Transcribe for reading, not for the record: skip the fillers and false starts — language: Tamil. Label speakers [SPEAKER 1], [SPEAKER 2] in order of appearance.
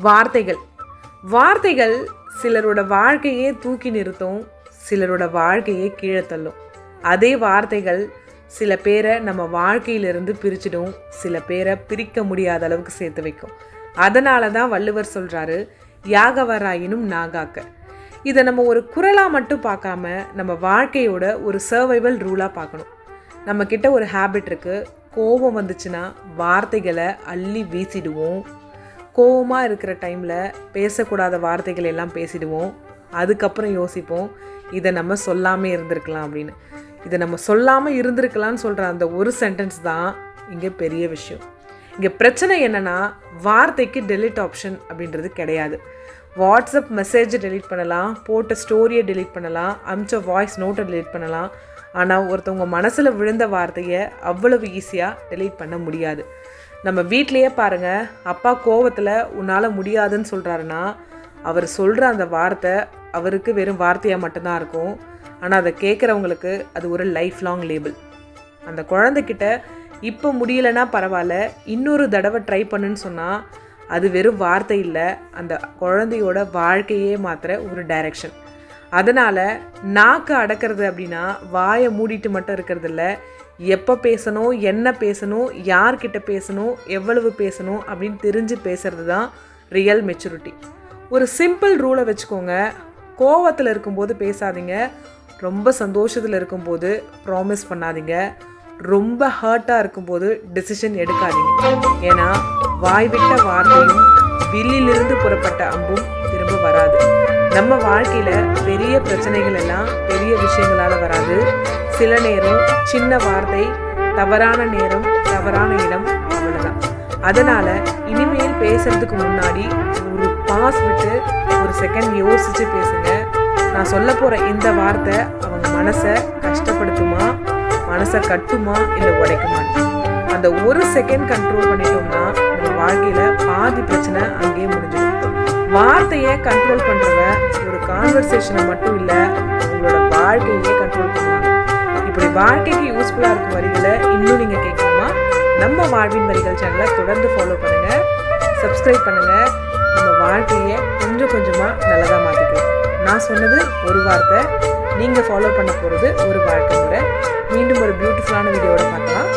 [SPEAKER 1] வார்த்தைகள் வார்த்தைகள் சிலரோட வாழ்க்கையே தூக்கி நிறுத்தும், சிலரோட வாழ்க்கையே கீழே தள்ளும். அதே வார்த்தைகள் சில பேரை நம்ம வாழ்க்கையிலிருந்து பிரிச்சிடும், சில பேரை பிரிக்க முடியாத அளவுக்கு சேர்த்து வைக்கும். அதனால தான் வள்ளுவர் சொல்கிறாரு, யாகவராயினும் நாகாக்க. இதை நம்ம ஒரு குரலாக மட்டும் பார்க்காம நம்ம வாழ்க்கையோட ஒரு சர்வைவல் ரூலாக பார்க்கணும். நம்மக்கிட்ட ஒரு ஹேபிட் இருக்குது, கோபம் வந்துச்சுன்னா வார்த்தைகளை அள்ளி வீசிடுவோம். கோபமாக இருக்கிற டைமில் பேசக்கூடாத வார்த்தைகள் எல்லாம் பேசிடுவோம். அதுக்கப்புறம் யோசிப்போம், இதை நம்ம சொல்லாமல் இருந்திருக்கலாம் அப்படின்னு. இதை நம்ம சொல்லாமல் இருந்திருக்கலாம்னு சொல்கிற அந்த ஒரு சென்டென்ஸ் தான் இங்கே பெரிய விஷயம். இங்கே பிரச்சனை என்னென்னா, வார்த்தைக்கு டெலிட் ஆப்ஷன் அப்படின்றது கிடையாது. வாட்ஸ்அப் மெசேஜை டெலிட் பண்ணலாம், போட்ட ஸ்டோரியை டெலிட் பண்ணலாம், அமிச்ச வாய்ஸ் நோட்டை டெலிட் பண்ணலாம். ஆனால் ஒருத்தவங்க மனசில் விழுந்த வார்த்தையை அவ்வளவு ஈஸியாக டெலிட் பண்ண முடியாது. நம்ம வீட்லேயே பாருங்கள், அப்பா கோவத்தில் உன்னால் முடியாதுன்னு சொல்கிறாருன்னா அவர் சொல்கிற அந்த வார்த்தை அவருக்கு வெறும் வார்த்தையாக மட்டும்தான் இருக்கும். ஆனால் அதை கேட்குறவங்களுக்கு அது ஒரு லைஃப் லாங் லேபிள். அந்த குழந்தைக்கிட்ட இப்போ முடியலைன்னா பரவாயில்ல, இன்னொரு தடவை ட்ரை பண்ணுன்னு சொன்னால் அது வெறும் வார்த்தை இல்லை, அந்த குழந்தையோட வாழ்க்கையே மாற்றுற ஒரு டைரக்ஷன். அதனால் நாக்கு அடக்கிறது அப்படின்னா வாயை மூடிட்டு மட்டும் இருக்கிறது இல்லை, எப்போ பேசணும், என்ன பேசணும், யார்கிட்ட பேசணும், எவ்வளவு பேசணும் அப்படின்னு தெரிஞ்சு பேசுகிறது தான் ரியல் மெச்சூரிட்டி. ஒரு சிம்பிள் ரூலை வச்சுக்கோங்க, கோவத்தில் இருக்கும்போது பேசாதீங்க, ரொம்ப சந்தோஷத்தில் இருக்கும்போது ப்ராமிஸ் பண்ணாதீங்க, ரொம்ப ஹர்ட்டாக இருக்கும்போது டெசிஷன் எடுக்காதீங்க. ஏன்னா வாய்விட்ட வார்த்தையும் வில்லிலிருந்து புறப்பட்ட அம்பும் திரும்ப வராது. நம்ம வாழ்க்கையில் பெரிய பிரச்சனைகள் எல்லாம் பெரிய விஷயங்களால் வராது. சில நேரம் சின்ன வார்த்தை, தவறான நேரம், தவறான இடம், அவ்வளோதான். அதனால் இனிமேல் பேசுகிறதுக்கு முன்னாடி ஒரு பாஸ் விட்டு ஒரு செகண்ட் யோசித்து பேசுங்க. நான் சொல்ல போகிற இந்த வார்த்தை அவங்க மனசை கஷ்டப்படுத்துமா, மனசை கட்டுமா, இல்லை உடைக்குமான்னு அந்த ஒரு செகண்ட் கண்ட்ரோல் பண்ணிட்டோம்னா நம்ம வாழ்க்கையில் பாதி பிரச்சனை அங்கேயே முடிஞ்சிடும். வார்த்தையை கண்ட்ரோல் பண்ணுறவ ஒரு கான்வர்சேஷனை மட்டும் இல்லை, உங்களோட வாழ்க்கையே கண்ட்ரோல் பண்ணுவாங்க. இப்படி வாழ்க்கைக்கு யூஸ்ஃபுல்லாக இருக்கும் வரிகளை இன்னும் நீங்கள் கேட்கணுமா? நம்ம வாழ்வின் வரிகள் சேனலை தொடர்ந்து ஃபாலோ பண்ணுங்கள், சப்ஸ்கிரைப் பண்ணுங்கள். நம்ம வாழ்க்கையை கொஞ்சம் கொஞ்சமாக நல்லதாக மாற்றிக்கலாம். நான் சொன்னது ஒரு வார்த்தை, நீங்கள் ஃபாலோ பண்ண போகிறது ஒரு வாழ்க்கை முறை. மீண்டும் ஒரு பியூட்டிஃபுல்லான வீடியோவோட பார்க்கலாம்.